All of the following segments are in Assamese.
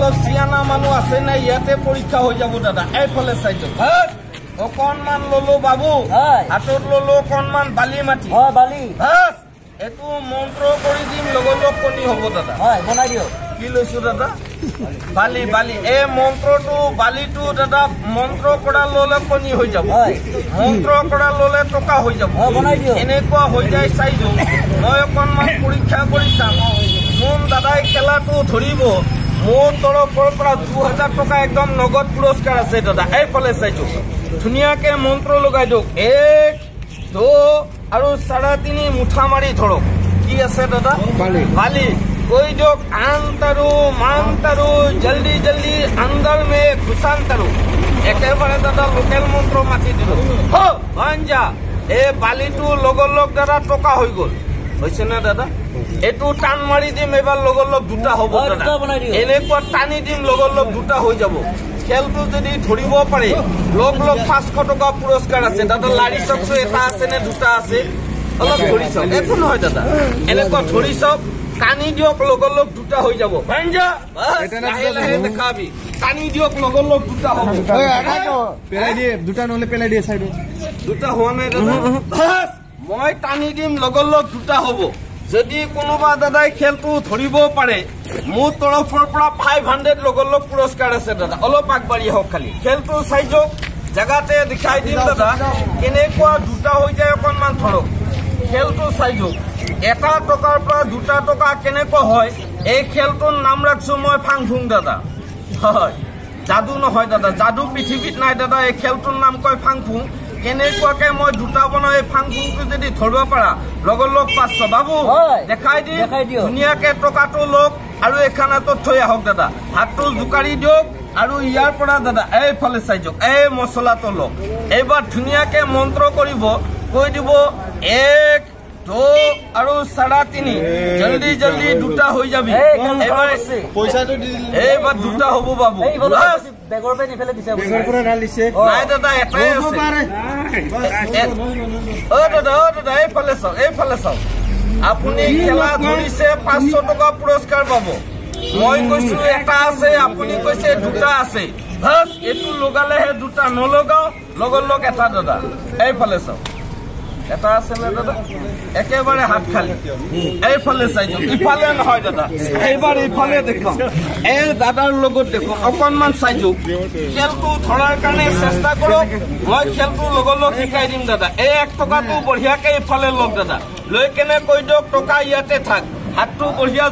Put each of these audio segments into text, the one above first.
অলপ চিয়ানা মানুহ আছে নে ইয়াতে পৰীক্ষা হৈ যাব দাদা এইফালে চাইছো অকণমান ললো বাবু হাতত ললো অকণমান বালি মাটি বালি এইটো মন্ত্ৰ কৰি দিম লগৰ কণী হ'ব দাদা বনাই দিয়ক কি লৈছো দাদা বালি বালি এই মন্ত্ৰটো বালিটো দাদা মন্ত্ৰ কৰা ললে কণী হৈ যাব মন্ত্ৰ কৰা ললে টকা হৈ যাব এনেকুৱা হৈ যায় চাইছো মই অকণমান পৰীক্ষা কৰি চাম মোৰ দাদাই খেলাটো ধৰিব মোৰ তৰফৰ পৰা 2000 টকা একদম নগদ পুৰস্কাৰ আছে দাদা এইফালে চাইছো ধুনীয়াকে মন্ত্ৰ লগাই দিয়ক 1 2 আৰু 3.5 মুঠা মাৰি ধৰক কি আছে দাদা বালি कोई जो आंतरू मांतरू जल्दी जल्दी अंदर में घुसांतरू एके बारे दादा लोकल मंत्र माति दिलो हो भांजा ए बालिटू लगल लग दादा टका হৈ গল হইছে না দাদা এটু টান মারি দিম এবার লগল লগ দুটা হ'ব দাদা এনেকুৱা টানি দিম লগল লগ দুটা হৈ যাব খেলটো যদি ধৰিব পাৰে লগ লগ 500 টকা পুৰস্কাৰ আছে দাদা লাৰি চকছো এটা আছে নে দুটা আছে অলপ ধৰি চাওক একো নহয় দাদা এনেকুৱা ধৰি চাওক কানি দিয়ক লগৰ লগ দুটা হৈ যাব ভাঞ্জা লাহে লাহে দেখাবি কানি দিয়ক লগৰ লগ দুটা হ'ব পেলাই দিয়ে দুটা নহলে পেলাই দিয়ে সাইড দুটা হোৱা নাই দাদা মই টানি দিম লগৰ লগ দুটা হ'ব যদি কোনোবা দাদাই খেলটো ধৰিব পাৰে মোৰ তৰফৰ পৰা 500 লগৰ লগ পুৰস্কাৰ আছে দাদা অলপ আগবাঢ়ি হওক খালি খেলটো চাই যাওক জাগাতে দেখাই দিম দাদা কেনেকুৱা দুটা হৈ যায় অকণমান ধৰক খেলটো চাই যাওক এটা টকাৰ পৰা দুটা টকা কেনেকুৱা হয় এই খেলটোৰ নাম ৰাখছো মই ফাংফুং দাদা হয় জাদু নহয় দাদা জাদু পৃথিৱীত নাই দাদা এই খেলটোৰ নাম কয় ফাংফুং কেনেকুৱাকে মই দুটা বনাই ফাংফুংটো যদি ধৰিব পাৰা লগৰ লগ 500 বাবু দেখাই দি ধুনীয়াকে টকাটো লওক আৰু এখানাটো থৈ আহক দাদা হাতটো জুকাৰি দিয়ক আৰু ইয়াৰ পৰা দাদা এইফালে চাই যাওক এই মছলাটো লওক এইবাৰ ধুনীয়াকে মন্ত্ৰ কৰিব কৈ দিব 1 2 আৰু 3.5 জলদি জলদি দুটা হৈ যাবি এবাৰ পইচাটো দি দিলে এইবাৰ দুটা হ'ব বাবু বেগৰ পে নিফেলে দিছে বেগৰ পৰা ডাল দিছে নাই দাদা এটাই আছে ও দাদা এইফালে চাওক আপুনি খেলা ধৰিছে 500 টকা পুৰস্কাৰ পাব মই কৈছো এটা আছে আপুনি কৈছে দুটা আছে বাস এটু লগালেহে দুটা নলগাও লগৰ লগ এটা দাদা এইফালে চাওক এটা আছে না দাদা একেবাৰে হাত খালি এইফালে চাই যাওক ইফালে নহয় দাদা এইবাৰ ইফালে দেখো এই দাদাৰ লগত দেখো অকণমান চাই যাওক খেলটো ধৰাৰ কাৰণে চেষ্টা কৰক মই খেলটো লগৰ লগ শিকাই দিম দাদা এই 1 টকাটো বঢ়িয়াকে ইফালে লগ দাদা লৈ কেনে কৈ দিয়ক টকা ইয়াতে থাক হাতটো বঢ়িয়া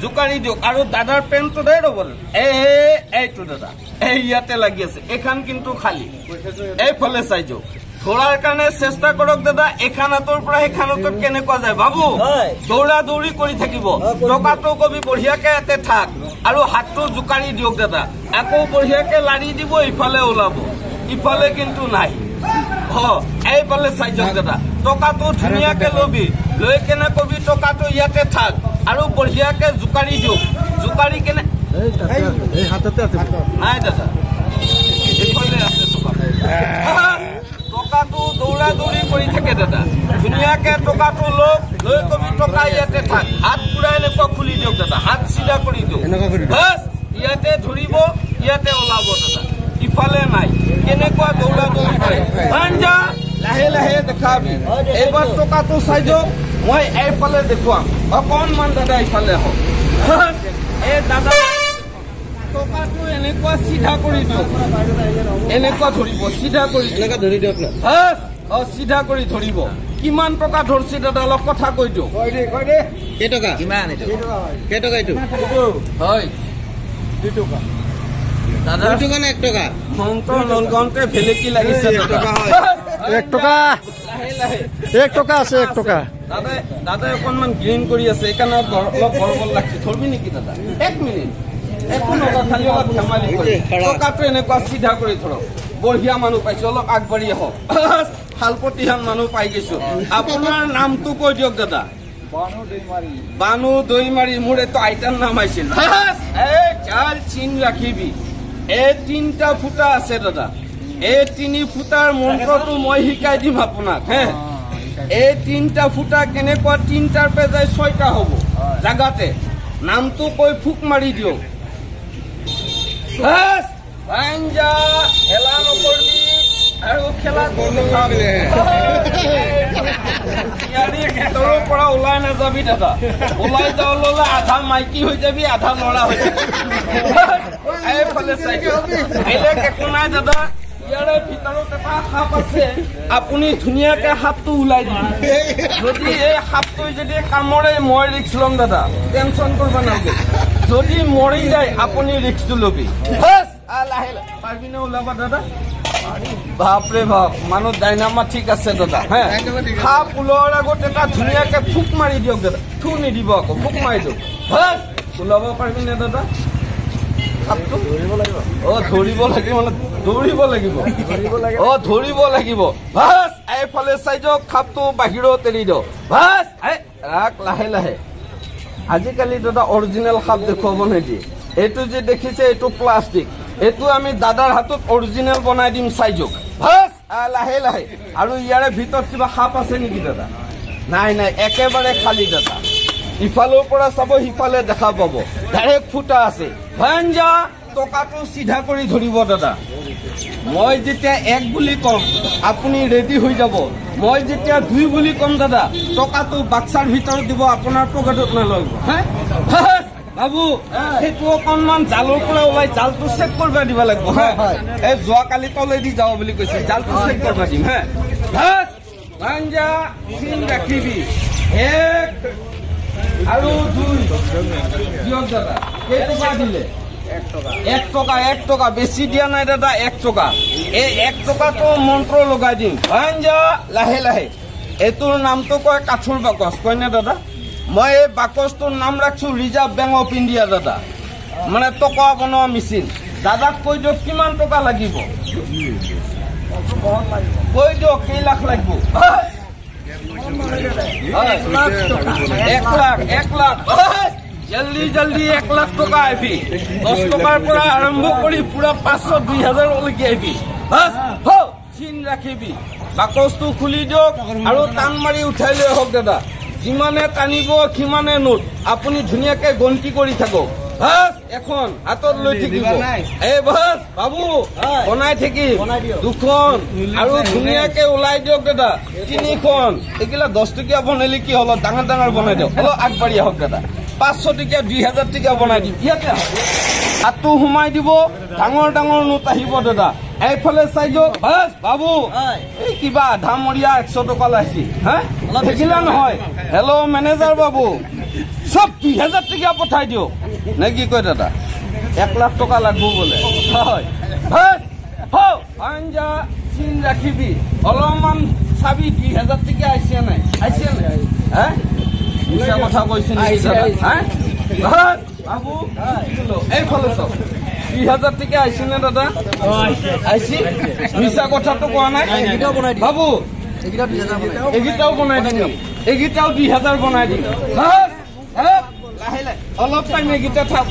জুকাৰি দিয়ক আৰু দাদাৰ পেনটো দে ৰবল এইটো দাদা এই ইয়াতে লাগি আছে এখান কিন্তু খালি এইফালে চাই যাওক ধৰাৰ কাৰণে চেষ্টা কৰক দাদা এখানাটোৰ পৰা এখানাটোত কেনেকুৱা যায় বাবু দৌৰা দৌৰি কৰি থাকিব টকাটো কবি বঢ়িয়াকে এতে থাক আৰু হাতটো জুকাৰি দিয়ক দাদা আকৌ বঢ়িয়াকে লাৰি দিব ইফালে ওলাব ইফালে কিন্তু নাই এইফালে চাই যাওক দাদা টকাটো ধুনীয়াকে লবি লৈ কেনে কবি টকাটো ইয়াতে থাক আৰু বঢ়িয়াকে জুকাৰি দিয়ক জুকাৰি কেনে নাই দাদা ইফালে আছে টকাটো দৌৰা দৌৰি কৰি থাকে দাদা ধুনীয়াকে টকাটো লৈ কবি টকা ইয়াতে থাক হাত পুৰা এনেকুৱা খুলি দিয়ক দাদা হাত চিধা কৰি দিয়ক ইয়াতে ধৰিব ইয়াতে ওলাব দাদা ইফালে নাই কেনেকুৱা দৌৰা দৌৰি কৰে ভাঞ্জা লাহে লাহে দেখাবি এইবাৰ টকাটো চাই যাওক মই এইফালে দেখুৱাম অকণমান দাদা ইফালে হওক এই দাদা টকাটো এনেকুৱা চিধা কৰি দিয়ক এনেকুৱা ধৰিব চিধা কৰি এনেকুৱা ধৰি দিয়ক না চিধা কৰি ধৰিব কিমান টকা ধৰছি দাদা অলপ কথা কৈ দিয়ক কেই টকা কিমান এইটো কেই টকা এইটো হয় 2 টকা দাদা 2 টকা না 1 টকা মন্ত্ৰ নলগন্তে ভেলেকি লাগিছে 1 টকা হয় 1 টকা লাহে লাহে 1 টকা আছে 1 টকা দাদা অকণমান গ্ৰীণ কৰি আছে এইকাৰণে অলপ বৰবল লাগছে ধৰবি নেকি দাদা 1 মিনিট একো নকা খালি অলপ ধেমালি কৰি টকাটো এনেকুৱা চিধা কৰি ধৰক বঢ়িয়া মানুহ পাইছো অলপ আগবাঢ়ি আহক শালপতিহান মানুহ পাই গৈছো আপোনাৰ নামটো কৈ দিয়ক দাদা বানু দৈমাৰী মোৰ এইটো আইতাৰ নাম আহিছিল এই চাল চিন ৰাখিবি এই 3টা ফুটা আছে দাদা এই 3 ফুটাৰ মন্ত্ৰটো মই শিকাই দিম আপোনাক এই 3টা ফুটা কেনেকুৱা 3টাৰ পে যায় 6টা হ'ব জাগাতে নামটো কৈ ফুক মাৰি দিয়ক ভাঞ্জা খেলা নকৰবি আৰু খেলা ক্ষেত্ৰৰ পৰা ওলাই নাযাবি দাদা ওলাই যাওঁ ললে আধা মাইকী হৈ যাবি আধা লৰা হৈ যাবি এইফালে চাই বেলেগ একো নাই দাদা ইয়াৰে ভিতৰত এটা সাপ আছে আপুনি ধুনীয়াকে সাপটো ওলাই দিব যদি এই সাপটো যদি কামৰে মই ৰিক্স ল'ম দাদা টেনচন কৰিব নালাগে যদি মৰি যায় আপুনি ৰিক্সটো ল'বি লাহে লাহে পাৰিবি নে ওলাবা দাদা বাপৰে বাপ মানুহ ডাইনামা ঠিক আছে দাদা হে সাপ ওলোৱাৰ আগত এটা ধুনীয়াকে ফুক মাৰি দিয়ক দাদা থু নিদিব আকৌ ফুক মাৰি দিয়ক ওলাব পাৰিবি নে দাদা সাপটো ধৰিব লাগিব ধৰিব লাগিব মানে দৌৰিব লাগিব ধৰিব লাগিব ভাস এইফালে চাই যাওক সাপটো বাহিৰত এৰি দিয়ক ভাস ৰাখ লাহে লাহে আজিকালি দাদা অৰিজিনেল সাপ দেখুৱাব নিদিয়ে এইটো যে দেখিছে এইটো প্লাষ্টিক এইটো আমি দাদাৰ হাতত অৰিজিনেল বনাই দিম চাই যাওক ভাস লাহে লাহে আৰু ইয়াৰে ভিতৰত কিবা সাপ আছে নেকি দাদা নাই নাই একেবাৰে খালী দাদা ইফালৰ পৰা চাব সিফালে দেখা পাব ডাইৰেক্ট ফুটা আছে ভাঞ্জা টকাটো চিধা কৰি ধৰিব দাদা মই যেতিয়া 1 বুলি কম আপুনি ৰেডি হৈ যাব মই যেতিয়া 2 বুলি কম দাদা টকাটো বাক্সাৰ ভিতৰত দিব আপোনাৰ পকেটত নলয় হে বাবু সেইটো অকণমান জালৰ পৰা ওলাই জালটো চেক কৰিব দিব লাগিব এই যোৱাকালি তলেদি যাব বুলি কৈছে জালটো চেক কৰিব দিম হে ভাঞ্জা চিন ৰাখিবি 1 আৰু 2 দিয়ক দাদা কেইটকা দিলে 1 টকা বেছি দিয়া নাই দাদা 1 টকা এই 1 টকাটো মন্ত্ৰ লগাই দিম ভাঞ্জা লাহে লাহে এইটোৰ নামটো কয় কাঠৰ বাকচ কয়নে দাদা মই এই বাকচটোৰ নাম ৰাখছো ৰিজাৰ্ভ বেংক অফ ইণ্ডিয়া দাদা মানে টকা বনোৱা মেচিন দাদাক কৈ দিয়ক কিমান টকা লাগিব কৈ দিয়ক কেই লাখ লাগিব 1 লাখ জলদি জলদি 1 লাখ টকা আহিবি 10 টকাৰ পৰা আৰম্ভ কৰি পুৰা 500 2000 লৈকে আহিবি চিন ৰাখিবি বাকচটো খুলি দিয়ক আৰু টান মাৰি উঠাই লৈ আহক দাদা যিমানে টানিব সিমানে নোট আপুনি ধুনীয়াকে গন্তি কৰি থাকক ভাস এখন হাতত লৈ থাকিব এই ভাস বাবু বনাই থাকিম 2খন আৰু ধুনীয়াকে ওলাই দিয়ক দাদা 3খন এইগিলা 10 টকীয়া বনালে কি হল ডাঙৰ ডাঙৰ বনাই দিয়ক অলপ আগবাঢ়ি আহক দাদা 500 টকীয়া 2000 টকীয়া বনাই দিম ইয়াতে হাতটো সোমাই দিব ডাঙৰ ডাঙৰ নোট আহিব দাদা এইফালে চাই যাওক ভাস বাবু এই কিবা আধা মৰিয়া 100 টকা লাইছি হা দেখিলা নহয় হেল্ল' মেনেজাৰ বাবু সব 2000 টকীয়া পঠাই দিয়ক নে কি কয় দাদা 1 লাখ টকা লাগব বোলে হয় ভাস ভাঞ্জা চিন ৰাখিবি অলপমান চাবি 2000 টকীয়া আহিছে নাই হা মিছা কথা কৈছে নেকি দাদা হা ভাস বাবু এইফালে চাওক 2000 টকীয়া আহিছে নে দাদা আহিছে মিছা কথাটো কোৱা নাই বাবু এইকেইটাও বনাই দিম এইকেইটাও 2000 বনাই দিম অলপ টাইম এইকেইটা থাক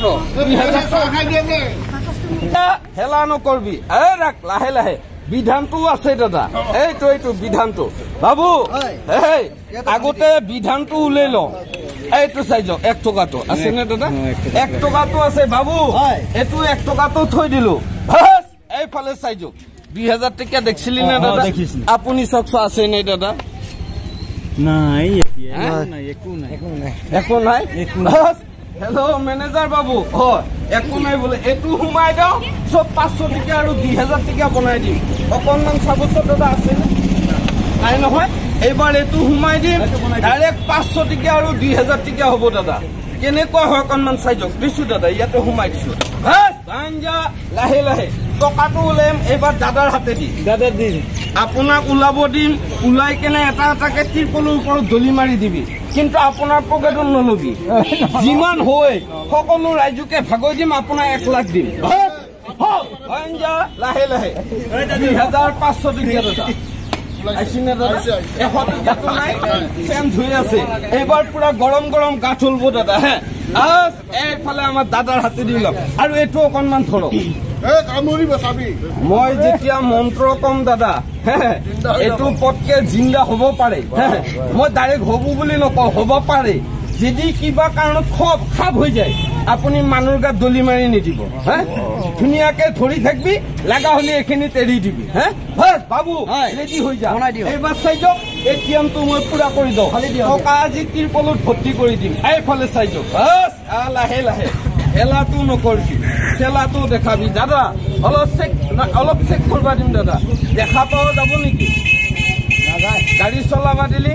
হেলা নকৰবি ৰাখ লাহে লাহে বিধানটো আছে দাদা এইটো বিধানটো বাবু আগতে বিধানটো উলাই লওঁ এইটো চাই যাওক 1 টকাটো আছে নে দাদা 1 টকাটো আছে বাবু এইটো 1 টকাটো থৈ দিলো ভাস এইফালে চাই যাওক 2000 টকীয়া দেখিছিলি নে দাদা আপুনি চকচ আছে নে দাদা নাই একো নাই হেল্ল' মেনেজাৰ বাবু একো নাই বোলে এইটো সোমাই দিওঁ চব 500 টকীয়া আৰু 2000 টকীয়া বনাই দিম অকণমান চাবচোন দাদা আছে নাই নহয় এইবাৰ এইটো সোমাই দিম ডাইৰেক্ট 500 টকীয়া আৰু 2000 টকীয়া হ'ব দাদা কেনেকুৱা হয় অকণমান চাই যাওক দিছো দাদা ইয়াতে সোমাই দিছো ভাস ভাঞ্জা লাহে লাহে টকাটো ওলাম এইবাৰ দাদাৰ হাতে দি আপোনাক ওলাব দিম ওলাই কেনে এটা এটাকে ত্ৰিপলৰ ওপৰত দলি মাৰি দিবি কিন্তু আপোনাৰ পকেটত নলবি যিমান হয় সকলো ৰাইজকে ভাগৈ দিম আপোনাৰ 1 লাখ দিম ভাঞ্জা লাহে লাহে 2500 টকীয়া দাদা এইবাৰ পুৰা গৰম গৰম গা চলব দাদা হে এইফালে আমাৰ দাদাৰ হাতে দি লওক আৰু এইটো অকণমান ধৰক মই যেতিয়া মন্ত্ৰ কম দাদা এইটো পটকে জিন্দা হ'ব পাৰে মই ডাইৰেক্ট হ'ব বুলি নকওঁ হ'ব পাৰে যদি কিবা কাৰণত খাপ হৈ যায় আপুনি মানুহৰ গাত দলি মাৰি নিদিব ধুনীয়াকে ধৰি থাকবি লাগা হলে এইখিনিত এৰি দিবি হে বাস বাবু ৰেডি হৈ যা এইবাৰ চাই যাওক এটিএমটো মই পুৰা কৰি দিওঁ টকা আজি তিৰপলত ভৰ্তি কৰি দিম এইফালে চাই যাওক বাস লাহে লাহে খেলাটো নকৰিবি খেলাটো দেখাবি দাদা অলপ চেক কৰিব দিম দাদা দেখা পাব যাব নেকি গাড়ী চলাবা দিলি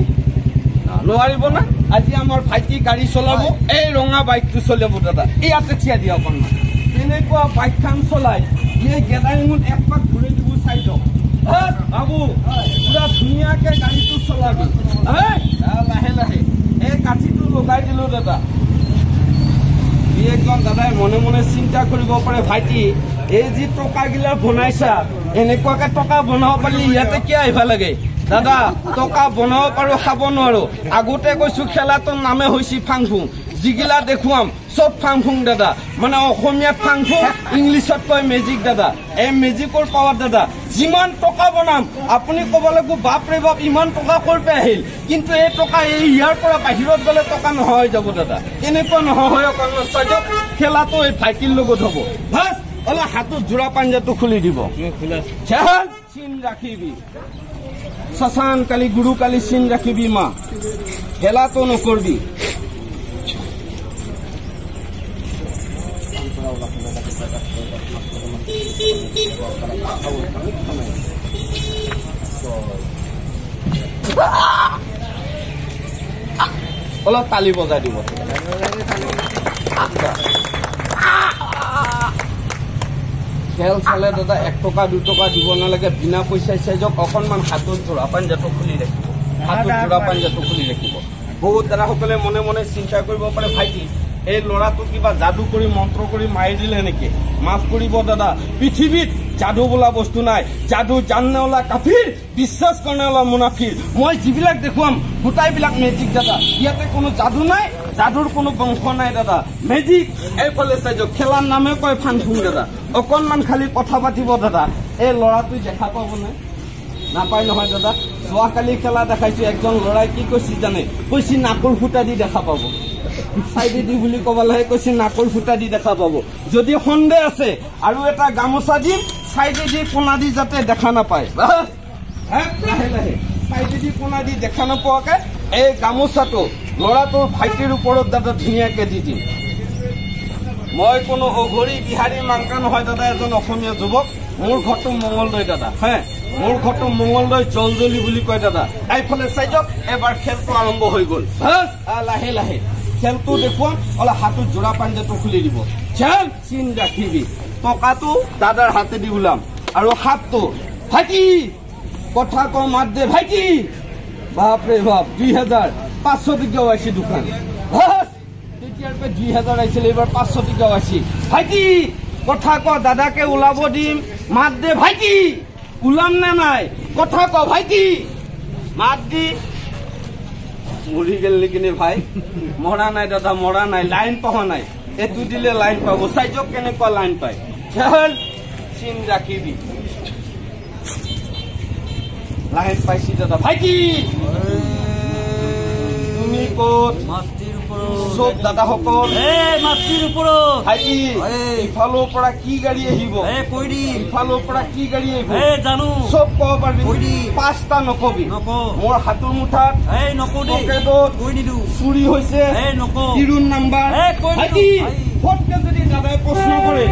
নোৱাৰিব না আজি আমাৰ ভাইটি গাড়ী চলাব এই ৰঙা বাইকটো চলাব দাদা ইয়াতে থিয়া দিয়া অকণমান তেনেকুৱা বাইকখন চলাই এই গেদাৰিঙত এক পাক ঘূৰি দিব চাই যাওক বাবু পুৰা ধুনীয়াকে গাড়ীটো চলাবি লাহে লাহে এই কাঠিটো লগাই দিলো দাদা একজন দাদাই মনে মনে চিন্তা কৰিব পাৰে ভাইটি এই যি টকাগিলা বনাইছা এনেকুৱাকে টকা বনাব পাৰিলে ইয়াতে কিয় আহিব লাগে দাদা টকা বনাব পাৰো খাব নোৱাৰো আগতে কৈছো খেলাটোৰ নামে হৈছে ফাংফুং যিগিলা দেখুৱাম চব ফাংফুং দাদা মানে অসমীয়াত ফাংফুং ইংলিছত কয় মেজিক দাদা এই মেজিকৰ পাৱাৰ দাদা যিমান টকা বনাম আপুনি ক'ব লাগিব বাপৰে বাপ ইমান টকা ক'ৰ পৰা আহিল কিন্তু এই টকা এই ইয়াৰ পৰা বাহিৰত গ'লে টকা নোহোৱা হৈ যাব দাদা এনেকুৱা নহয় খেলাটো এই ভাইটিৰ লগত হ'ব বাছ অলপ হাতত জোৰা পাঞ্জাটো খুলি দিব চিন ৰাখিবি শশান কালি গুৰু কালি চিন ৰাখিবি মা খেলাটো নকৰবি অলপ তালি বজাই দিব খেল চালে দাদা 1 টকা 2 টকা দিব নালাগে বিনা পইচাই চাই যাওক অকণমান হাতত জোৰা পাঞ্জাটো খুলি ৰাখিব হাতত জোৰা পাঞ্জাটো খুলি ৰাখিব বহুত দাদাসকলে মনে মনে চিন্তা কৰিব পাৰে ভাইটি এই ল'ৰাটো কিবা যাদু কৰি মন্ত্ৰ কৰি মাৰি দিলে নেকি মাফ কৰিব দাদা পৃথিৱীত যাদু বোলা বস্তু নাই যাদু জাননেওলা কাফিৰ বিশ্বাস কৰণেওলা মুনাফিৰ মই যিবিলাক দেখুৱাম গোটাইবিলাক মেজিক দাদা ইয়াতে কোনো যাদু নাই যাদুৰ কোনো বংশ নাই দাদা মেজিক এইফালে চাই যাওক খেলাৰ নামে কয় ফাংফুং দাদা অকণমান খালি কথা পাতিব দাদা এই ল'ৰাটো দেখা পাবনে নাপায় নহয় দাদা যোৱাকালি খেলা দেখাইছো একজন ল'ৰাই কি কৈছে জানে কৈছে নাকৰ ফুটা দি দেখা পাব চাইডে দি বুলি ক'বলৈ কৈছে নাকৰ ফুটা দি দেখা পাব যদি সন্দেহ আছে আৰু এটা গামোচা দিম চাইডে দি কোনা দি যাতে দেখা নাপায় লাহে লাহে চাইডে দি কোনা দি দেখা নোপোৱাকে এই গামোচাটো ল'ৰাটোৰ ভাইটিৰ ওপৰত দাদা ধুনীয়াকে দি দিম মই কোনো অঘৰী বিহাৰী মাংকা নহয় দাদা এজন অসমীয়া যুৱক মোৰ ঘৰটো মঙলদৈ দাদা মোৰ ঘৰটো মঙলদৈ জলজলি বুলি কয় দাদা এইফালে চাই যাওক এবাৰ খেলটো আৰম্ভ হৈ গ'ল লাহে লাহে খেলটো দেখুৱাম অলপ হাতত জোৰা পাঞ্জাটো খুলি দিব খেল চিন ৰাখিবি টকাটো দাদাৰ হাতেদি ওলাম আৰু হাতটো ভাইটি কথা কওঁ মাত দে ভাইটি বাপৰে বাপ 2500 টকীয়াও আহিছে দোকান তেতিয়াৰ পৰা 2000 আহিছিল এইবাৰ 500 টকীয়াও আহিছে ভাইটি কথা ক দাদাকে ওলাব দিম মাত দে ভাইটি ওলাম নে নাই কথা ক ভাইটি মাত দি মৰি গেল নেকি ভাই মৰা নাই দাদা মৰা নাই লাইন পোৱা নাই এইটো দিলে লাইন পাব চাই যাওক কেনেকুৱা লাইন পায় খেল চিন ৰাখিবি লাইন পাইছি দাদা ভাইটি তুমি ক'ত মাটিৰ ওপৰত চব দাদাসকল মাটিৰ ওপৰত ভাইটি ইফালৰ পৰা কি গাড়ী আহিব কৈ দি ইফালৰ পৰা কি গাড়ী আহিব জানো চব ক'ব পাৰিবি কৈ দি 5টা নকবি মোৰ হাতৰ মুঠাত পকেটত কৈ নিদো চুৰি হৈছে তিৰুণ নাম্বাৰ ভাইটি ফটকে যদি দাদাই প্ৰশ্ন কৰে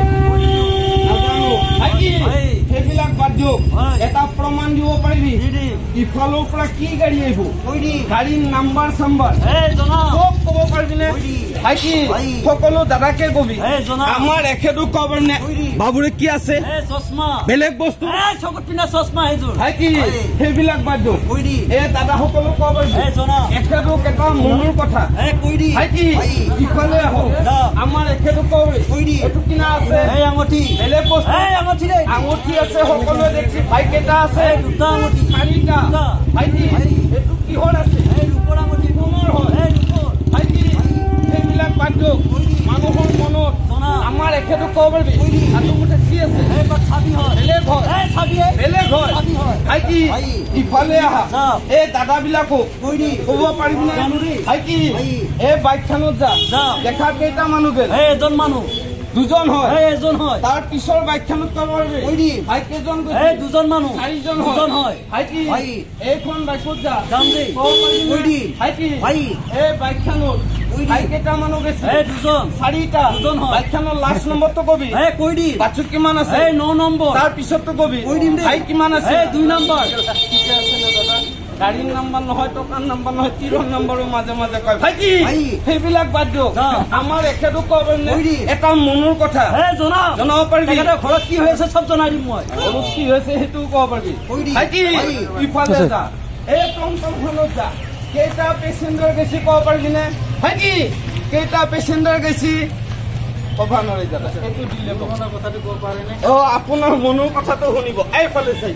নাজানো ভাইটি সেইবিলাক বাদ দিয়ক এটা প্ৰমাণ দিব পাৰিবি ইফালৰ পৰা কি গাড়ী আহিব গাড়ীৰ নাম্বাৰ চাম্বাৰ চব ক'ব পাৰিবিনে ভাইটি সকলো দাদাকে কবি আমাৰ এখেতো ক'ব নে বাবুৰে কি আছে বেলেগ বস্তু চকুত পিন্ধা চশমা ভাইটি সেইবিলাক বাদ দিয়ক এই দাদাসকলো ক'ব পাৰিবি এখেতো কেইটা মনৰ কথা ভাইটি ইফালে আহক আমাৰ এখেতো ক'ব এইটো কিনা আছে আঙুঠি বেলেগ বস্তু আঙুঠি আছে সকলোৱে দেখছি বাইক এটা আছে 4টা ভাইটি এইটো কিহৰ আছে ৰূপৰ আঙুঠি কোমৰ হয় ভাইটি সেইবিলাক বাদ দিয়ক মানুহৰ মনত আমাৰ এখেতো ক'ব পাৰিবি হাতৰ মুঠাত কি আছে বেলেগ হয় ভাইটি ইফালে আহা এই দাদাবিলাকো ক'ব পাৰিবিনে ভাইটি এই বাইকখনত যা দেখা কেইটা মানুহ গেল এজন মানুহ দুজন হয় এই এজন হয় তাৰ পিছৰ বাইকখনত ক'ব পাৰিবি কৈ দিম ভাই কেইজন এই দুজন মানুহ চাৰিজন দুজন হয় ভাইটি ভাই এইখন বাইকত যা যাম দেই ক'ব পাৰিবি কৈ দিম ভাইটি ভাই এই বাইকখনত কৈ দিম ভাই কেইটা মানুহ গৈছে এই দুজন চাৰিটা দুজন হয় বাইকখনৰ লাষ্ট নম্বৰটো কবি এই কৈ দিম বাছুত কিমান আছে এই 9 নম্বৰ তাৰ পিছতটো কবি কৈ দিম দেই ভাই কিমান আছে এই 2 নম্বৰ ঠিকে আছে নে দাদা গাড়ীৰ নাম্বাৰ নহয় টকাৰ নাম্বাৰ নহয় তিৰৰ নাম্বাৰো মাজে মাজে কয় ভাইটি ভাই। সেইবিলাক বাদ দিয়ক যা। আমাৰ এখেতো ক'ব কৈ দি। এটা মনৰ কথা এই জনাও জনাব পাৰিবি তেখেতৰ ঘৰত কি হৈ আছে চব জনাই দিম মই অলপ কি হৈছে সেইটোও ক'ব পাৰিবি কৈ দি। ভাইটি ভাই। ইফালে যা এই টমটমখনত যা কেইটা পেচেঞ্জাৰ গৈছে ক'ব পাৰিবিনে ভাইটি কেইটা পেচেঞ্জাৰ গৈছে ক'ব নোৱাৰি দাদা এইটো দিলে কথাটো ক'ব পাৰেনে আপোনাৰ মনৰ কথাটো শুনিব এইফালে চাই